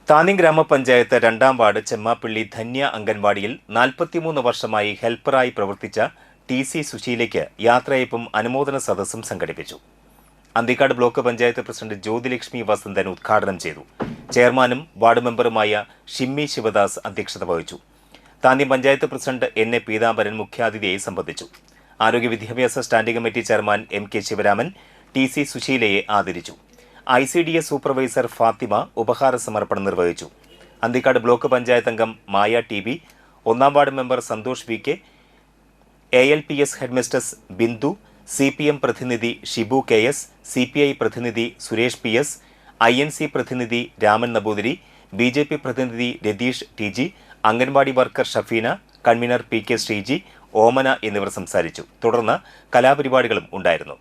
താന്നി ഗ്രാമപഞ്ചായത്ത് 2-ാം വാർഡ് ചെമ്മാപ്പള്ളി ധന്യ അംഗൻവാടിയിൽ 43 വർഷമായി ഹെൽപ്പറായി പ്രവർത്തിച്ച TC സുശീലയ്ക്ക് യാത്രയയപ്പും അനുമോദന സദസ്സും സംഘടിപ്പിച്ചു. അന്തിക്കാട് ബ്ലോക്ക് പഞ്ചായത്ത് പ്രസിഡന്റ് ജ്യോതിലക്ഷ്മി വസന്തൻ ഉദ്ഘാടനം ചെയ്തു. ചെയർമാനും വാർഡ് മെമ്പറുമായ ഷിമ്മി ശിവദാസ് അധ്യക്ഷത വഹിച്ചു. താന്നി പഞ്ചായത്ത് പ്രസിഡന്റ് NA പീതാംബരൻ മുഖ്യാതിഥിയായി സംബന്ധിച്ചു. ആരോഗ്യ വിദ്യാഭ്യാസ standing committee chairman MK Sivaraman TC സുശീലയെ ആദരിച്ചു. ICDS സൂപ്പർവൈസർ ഫാത്തിമ ഉപഹാര സമർപ്പണം നിർവഹിച്ചു. അന്തിക്കാട് ബ്ലോക്ക് പഞ്ചായത്ത് അംഗം മായ TB, 1-ാം ward member Santhosh VK, ALPS headmistress Bindu, CPM പ്രതിനിധി ഷിബു KS, CPI പ്രതിനിധി സുരേഷ് PS, INC പ്രതിനിധി രാമൻ നമ്പൂതിരി, BJP പ്രതിനിധി Ratheesh TG, anganwadi worker Shafeena, convener PK Sreeji, Omana എന്നിവർ സംസാരിച്ചു. തുടർന്ന് കലാപരിപാടികളും ഉണ്ടായിരുന്നു.